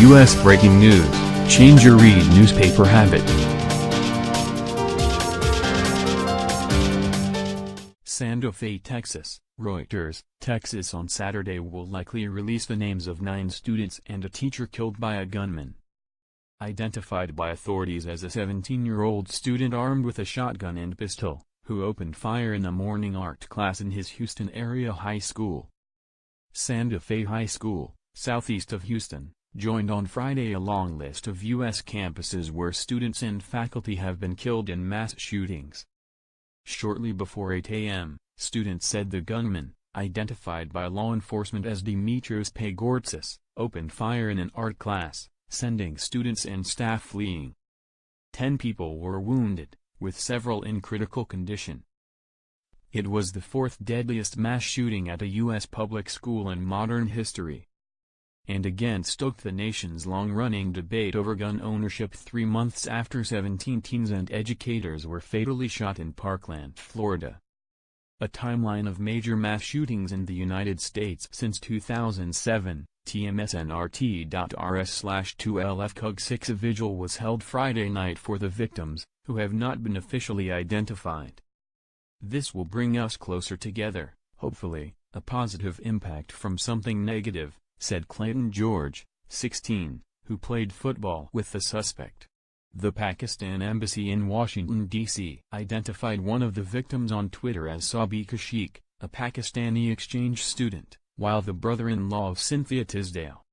U.S. breaking news, change your read newspaper habit. Santa Fe, Texas, Reuters. Texas on Saturday will likely release the names of 9 students and a teacher killed by a gunman. Identified by authorities as a 17-year-old student armed with a shotgun and pistol, who opened fire in a morning art class in his Houston area high school. Santa Fe High School, southeast of Houston, joined on Friday a long list of U.S. campuses where students and faculty have been killed in mass shootings. Shortly before 8 a.m., students said the gunman, identified by law enforcement as Dimitrios Pagourtzis, opened fire in an art class, sending students and staff fleeing. 10 people were wounded, with several in critical condition. It was the 4th deadliest mass shooting at a U.S. public school in modern history, and again stoked the nation's long-running debate over gun ownership 3 months after 17 teens and educators were fatally shot in Parkland, Florida. A timeline of major mass shootings in the United States since 2007, TMSNRT.rs/2LFCUG6. A vigil was held Friday night for the victims, who have not been officially identified. This will bring us closer together, hopefully, a positive impact from something negative, said Clayton George, 16, who played football with the suspect. The Pakistan embassy in Washington, D.C. identified one of the victims on Twitter as Sabika Sheikh, a Pakistani exchange student, while the brother-in-law of Cynthia Tisdale,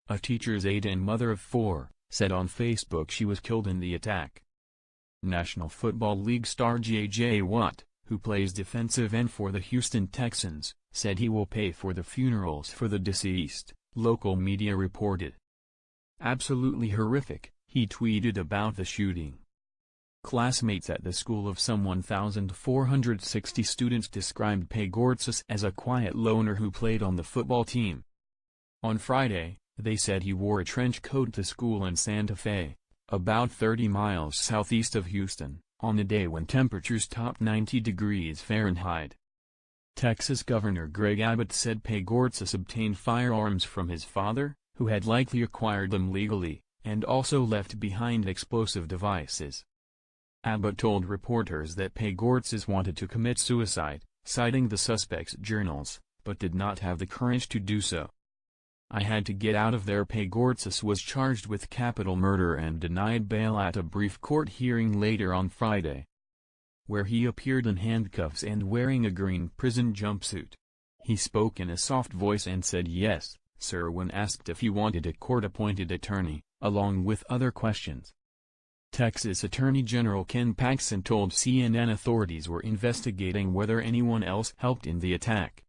a teacher's aide and mother of 4, said on Facebook she was killed in the attack. National Football League star J.J. Watt, who plays defensive end for the Houston Texans, said he will pay for the funerals for the deceased, local media reported. Absolutely horrific, he tweeted about the shooting. Classmates at the school of some 1,460 students described Pagourtzis as a quiet loner who played on the football team. On Friday, they said he wore a trench coat to school in Santa Fe, about 30 miles southeast of Houston, on a day when temperatures topped 90 degrees Fahrenheit. Texas Governor Greg Abbott said Pagourtzis obtained firearms from his father, who had likely acquired them legally, and also left behind explosive devices. Abbott told reporters that Pagourtzis wanted to commit suicide, citing the suspect's journals, but did not have the courage to do so. "I had to get out of there." Pagourtzis was charged with capital murder and denied bail at a brief court hearing later on Friday, where he appeared in handcuffs and wearing a green prison jumpsuit. He spoke in a soft voice and said yes, sir, when asked if he wanted a court-appointed attorney, along with other questions. Texas Attorney General Ken Paxton told CNN authorities were investigating whether anyone else helped in the attack.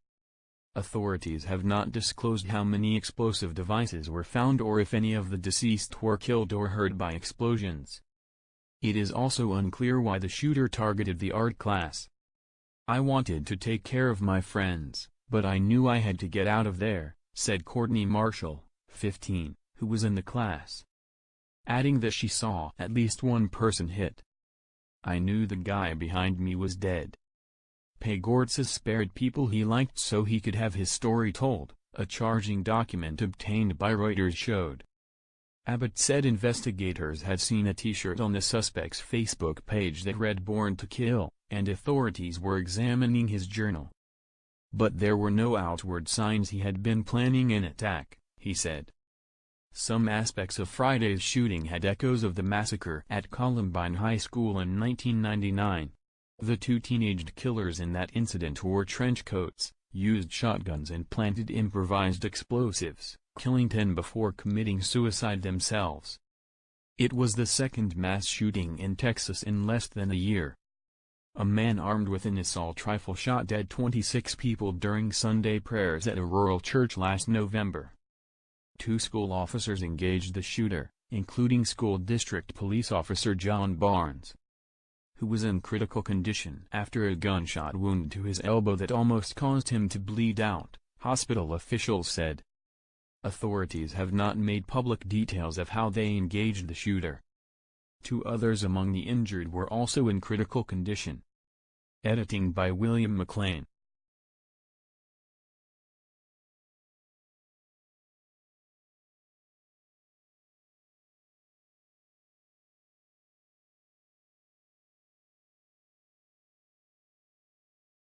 Authorities have not disclosed how many explosive devices were found or if any of the deceased were killed or hurt by explosions. It is also unclear why the shooter targeted the art class. "I wanted to take care of my friends, but I knew I had to get out of there," said Courtney Marshall, 15, who was in the class, adding that she saw at least one person hit. "I knew the guy behind me was dead." Pagourtzis spared people he liked so he could have his story told, a charging document obtained by Reuters showed. Abbott said investigators had seen a T-shirt on the suspect's Facebook page that read "Born to Kill," and authorities were examining his journal. But there were no outward signs he had been planning an attack, he said. Some aspects of Friday's shooting had echoes of the massacre at Columbine High School in 1999. The 2 teenaged killers in that incident wore trench coats, used shotguns and planted improvised explosives, killing 10 before committing suicide themselves. It was the second mass shooting in Texas in less than a year. A man armed with an assault rifle shot dead 26 people during Sunday prayers at a rural church last November. 2 school officers engaged the shooter, including school district police officer John Barnes, who was in critical condition after a gunshot wound to his elbow that almost caused him to bleed out, hospital officials said. Authorities have not made public details of how they engaged the shooter. 2 others among the injured were also in critical condition. Editing by William McLean.